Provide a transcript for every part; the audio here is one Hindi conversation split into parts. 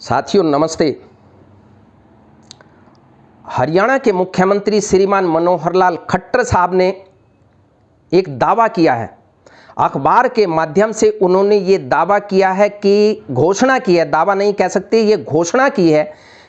साथियों नमस्ते। हरियाणा के मुख्यमंत्री श्रीमान मनोहर लाल खट्टर साहब ने एक दावा किया है। अखबार के माध्यम से उन्होंने ये दावा किया है कि घोषणा की है, दावा नहीं कह सकते, ये घोषणा की है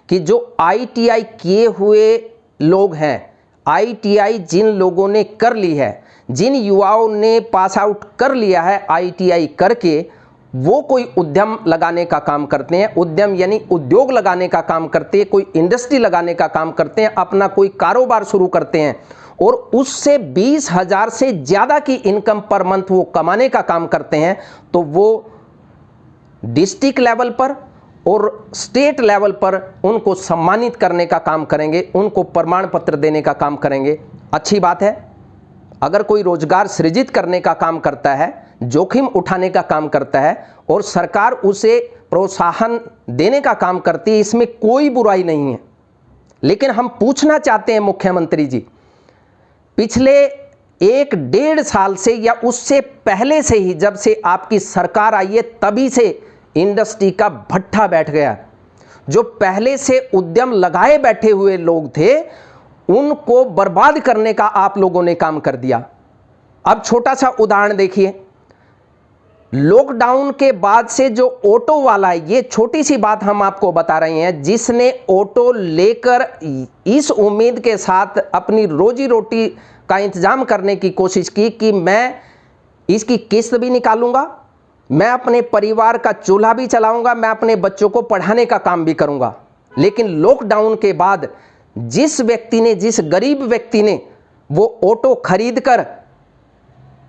कि जो आईटीआई किए हुए लोग हैं, आईटीआई जिन लोगों ने कर ली है, जिन युवाओं ने पास आउट कर लिया है आईटीआई करके, वो कोई उद्यम लगाने का काम करते हैं। उद्यम यानी उद्योग लगाने का काम करते हैं, कोई इंडस्ट्री लगाने का काम करते हैं, अपना कोई कारोबार शुरू करते हैं और उससे 20,000 से ज़्यादा की इनकम पर मंथ वो कमाने का काम करते हैं, तो वो डिस्ट्रिक्ट लेवल पर और स्टेट लेवल पर उनको सम्मानित करने का काम करेंगे, उनको प्रमाण पत्र देने का काम करेंगे। अच्छी बात है। अगर कोई रोजगार सृजित करने का काम करता है, जोखिम उठाने का काम करता है और सरकार उसे प्रोत्साहन देने का काम करती है, इसमें कोई बुराई नहीं है। लेकिन हम पूछना चाहते हैं मुख्यमंत्री जी, पिछले 1-1.5 साल से या उससे पहले से ही, जब से आपकी सरकार आई है, तभी से इंडस्ट्री का भट्ठा बैठ गया। जो पहले से उद्यम लगाए बैठे हुए लोग थे, उनको बर्बाद करने का आप लोगों ने काम कर दिया। अब छोटा सा उदाहरण देखिए, लॉकडाउन के बाद से जो ऑटो वाला है, ये छोटी सी बात हम आपको बता रहे हैं, जिसने ऑटो लेकर इस उम्मीद के साथ अपनी रोजी रोटी का इंतजाम करने की कोशिश की कि मैं इसकी किस्त भी निकालूंगा, मैं अपने परिवार का चूल्हा भी चलाऊंगा, मैं अपने बच्चों को पढ़ाने का काम भी करूंगा। लेकिन लॉकडाउन के बाद जिस व्यक्ति ने, जिस गरीब व्यक्ति ने वो ऑटो खरीद कर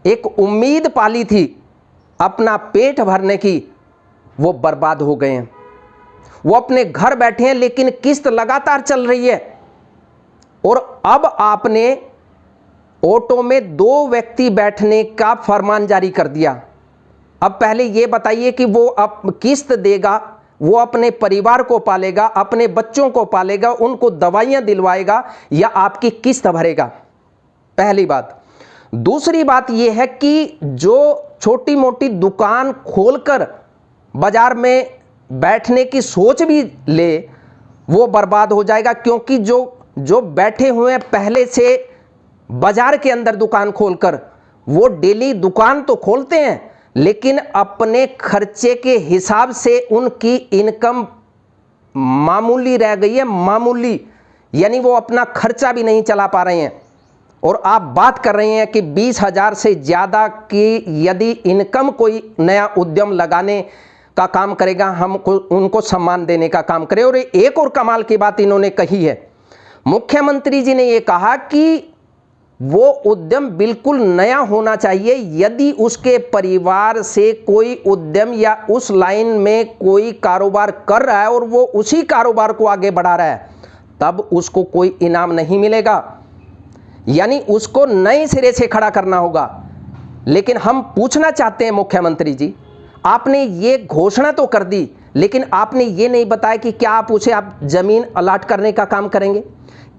एक उम्मीद पाली थी अपना पेट भरने की, वो बर्बाद हो गए हैं। वो अपने घर बैठे हैं लेकिन किस्त लगातार चल रही है। और अब आपने ऑटो में 2 व्यक्ति बैठने का फरमान जारी कर दिया। अब पहले ये बताइए कि वो अब किस्त देगा, वो अपने परिवार को पालेगा, अपने बच्चों को पालेगा, उनको दवाइयां दिलवाएगा या आपकी किस्त भरेगा? पहली बात। दूसरी बात यह है कि जो छोटी मोटी दुकान खोलकर बाजार में बैठने की सोच भी ले, वो बर्बाद हो जाएगा, क्योंकि जो बैठे हुए हैं पहले से बाजार के अंदर दुकान खोलकर, वो डेली दुकान तो खोलते हैं लेकिन अपने खर्चे के हिसाब से उनकी इनकम मामूली रह गई है, मामूली, यानी वो अपना खर्चा भी नहीं चला पा रहे हैं। और आप बात कर रहे हैं कि 20,000 से ज़्यादा की यदि इनकम कोई नया उद्यम लगाने का काम करेगा, हम उनको सम्मान देने का काम करें। और एक और कमाल की बात इन्होंने कही है, मुख्यमंत्री जी ने ये कहा कि वो उद्यम बिल्कुल नया होना चाहिए। यदि उसके परिवार से कोई उद्यम या उस लाइन में कोई कारोबार कर रहा है और वो उसी कारोबार को आगे बढ़ा रहा है, तब उसको कोई इनाम नहीं मिलेगा, यानी उसको नए सिरे से खड़ा करना होगा। लेकिन हम पूछना चाहते हैं मुख्यमंत्री जी, आपने ये घोषणा तो कर दी, लेकिन आपने ये नहीं बताया कि क्या आप उसे जमीन अलाट करने का काम करेंगे,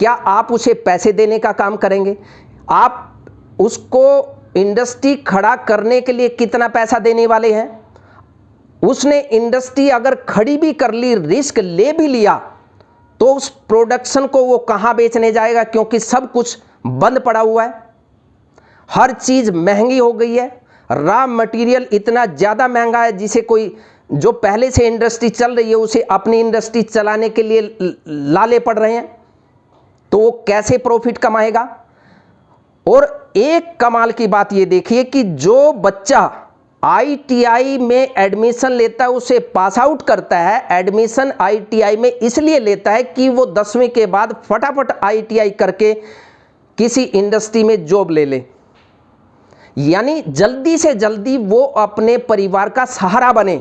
क्या आप उसे पैसे देने का काम करेंगे, आप उसको इंडस्ट्री खड़ा करने के लिए कितना पैसा देने वाले हैं। उसने इंडस्ट्री अगर खड़ी भी कर ली, रिस्क ले भी लिया, तो उस प्रोडक्शन को वो कहां बेचने जाएगा, क्योंकि सब कुछ बंद पड़ा हुआ है। हर चीज महंगी हो गई है, रॉ मटेरियल इतना ज्यादा महंगा है जिसे कोई जो पहले से इंडस्ट्री चल रही है उसे अपनी इंडस्ट्री चलाने के लिए लाले पड़ रहे हैं, तो वो कैसे प्रॉफिट कमाएगा। और एक कमाल की बात ये देखिए कि जो बच्चा आईटीआई में एडमिशन लेता है, उसे पास आउट करता है, एडमिशन आईटीआई में इसलिए लेता है कि वो 10वीं के बाद फटाफट आईटीआई करके किसी इंडस्ट्री में जॉब ले ले, यानी जल्दी से जल्दी वो अपने परिवार का सहारा बने।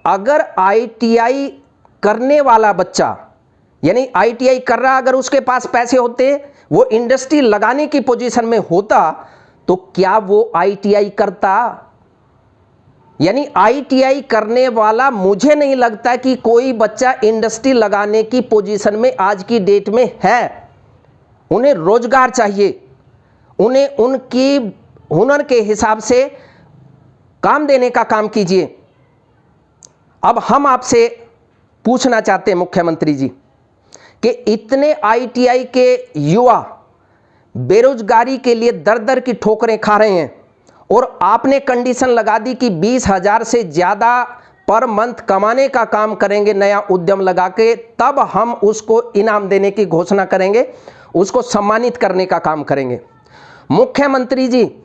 अगर आईटीआई करने वाला बच्चा, यानी आईटीआई कर रहा, अगर उसके पास पैसे होते, वो इंडस्ट्री लगाने की पोजीशन में होता, तो क्या वो आईटीआई करता? यानी आईटीआई करने वाला, मुझे नहीं लगता कि कोई बच्चा इंडस्ट्री लगाने की पोजीशन में आज की डेट में है। उन्हें रोजगार चाहिए, उन्हें उनकी हुनर के हिसाब से काम देने का काम कीजिए। अब हम आपसे पूछना चाहते हैं मुख्यमंत्री जी कि इतने आईटीआई के युवा बेरोजगारी के लिए दर दर की ठोकरें खा रहे हैं और आपने कंडीशन लगा दी कि 20,000 से ज़्यादा पर मंथ कमाने का काम करेंगे नया उद्यम लगा के, तब हम उसको इनाम देने की घोषणा करेंगे, उसको सम्मानित करने का काम करेंगे। मुख्यमंत्री जी,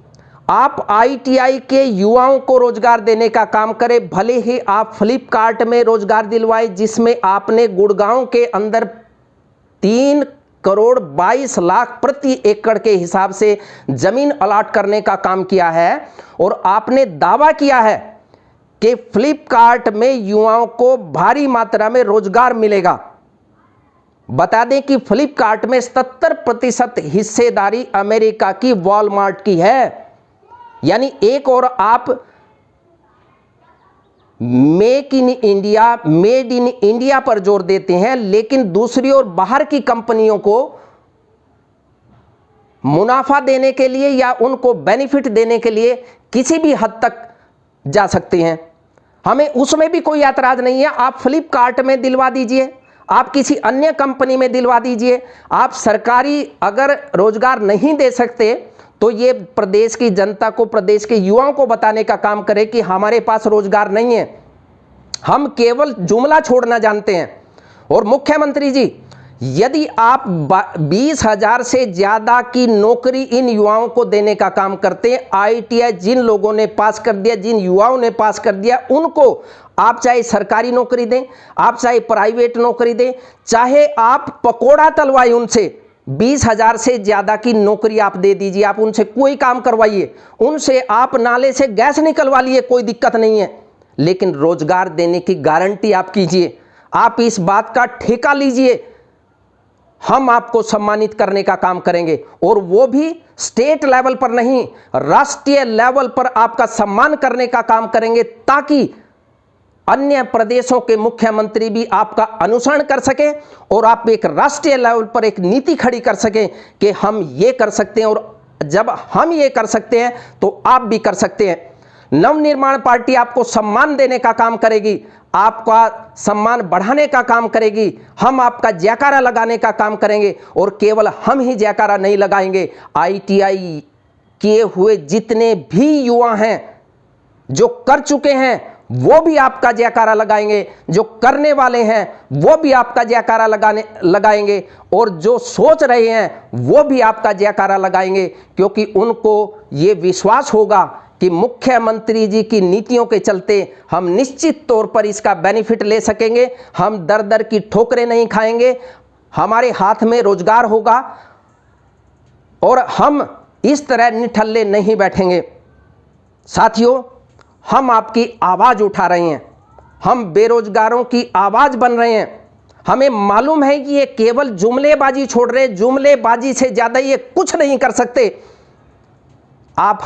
आप आईटीआई के युवाओं को रोजगार देने का काम करें, भले ही आप फ्लिपकार्ट में रोजगार दिलवाए जिसमें आपने गुड़गांव के अंदर 3,22,00,000 प्रति एकड़ के हिसाब से जमीन अलॉट करने का काम किया है और आपने दावा किया है कि फ्लिपकार्ट में युवाओं को भारी मात्रा में रोजगार मिलेगा। बता दें कि फ्लिपकार्ट में 77% हिस्सेदारी अमेरिका की वॉलमार्ट की है। यानी एक और आप make in India, made in India पर जोर देते हैं, लेकिन दूसरी ओर बाहर की कंपनियों को मुनाफा देने के लिए या उनको बेनिफिट देने के लिए किसी भी हद तक जा सकते हैं। हमें उसमें भी कोई ऐतराज नहीं है। आप फ्लिपकार्ट में दिलवा दीजिए, आप किसी अन्य कंपनी में दिलवा दीजिए। आप सरकारी अगर रोजगार नहीं दे सकते तो ये प्रदेश की जनता को, प्रदेश के युवाओं को बताने का काम करें कि हमारे पास रोजगार नहीं है, हम केवल जुमला छोड़ना जानते हैं। और मुख्यमंत्री जी, यदि आप 20,000 से ज़्यादा की नौकरी इन युवाओं को देने का काम करते हैं, आईटीआई जिन लोगों ने पास कर दिया, जिन युवाओं ने पास कर दिया, उनको आप चाहे सरकारी नौकरी दें, आप चाहे प्राइवेट नौकरी दें, चाहे आप पकोड़ा तलवाएं उनसे, 20,000 से ज़्यादा की नौकरी आप दे दीजिए, आप उनसे कोई काम करवाइए, उनसे आप नाले से गैस निकलवा लिए, कोई दिक्कत नहीं है, लेकिन रोजगार देने की गारंटी आप कीजिए। आप इस बात का ठेका लीजिए, हम आपको सम्मानित करने का काम करेंगे और वो भी स्टेट लेवल पर नहीं, राष्ट्रीय लेवल पर आपका सम्मान करने का काम करेंगे, ताकि अन्य प्रदेशों के मुख्यमंत्री भी आपका अनुसरण कर सकें और आप एक राष्ट्रीय लेवल पर एक नीति खड़ी कर सकें कि हम ये कर सकते हैं, और जब हम ये कर सकते हैं तो आप भी कर सकते हैं। नवनिर्माण पार्टी आपको सम्मान देने का काम करेगी, आपका सम्मान बढ़ाने का काम करेगी, हम आपका जयकारा लगाने का काम करेंगे। और केवल हम ही जयकारा नहीं लगाएंगे, आईटीआई किए हुए जितने भी युवा हैं जो कर चुके हैं वो भी आपका जयकारा लगाएंगे, जो करने वाले हैं वो भी आपका जयकारा लगाएंगे, और जो सोच रहे हैं वो भी आपका जयकारा लगाएंगे, क्योंकि उनको ये विश्वास होगा कि मुख्यमंत्री जी की नीतियों के चलते हम निश्चित तौर पर इसका बेनिफिट ले सकेंगे, हम दर दर की ठोकरें नहीं खाएंगे, हमारे हाथ में रोजगार होगा और हम इस तरह निठल्ले नहीं बैठेंगे। साथियों, हम आपकी आवाज़ उठा रहे हैं, हम बेरोजगारों की आवाज़ बन रहे हैं। हमें मालूम है कि ये केवल जुमलेबाजी छोड़ रहे हैं, जुमलेबाजी से ज़्यादा ये कुछ नहीं कर सकते। आप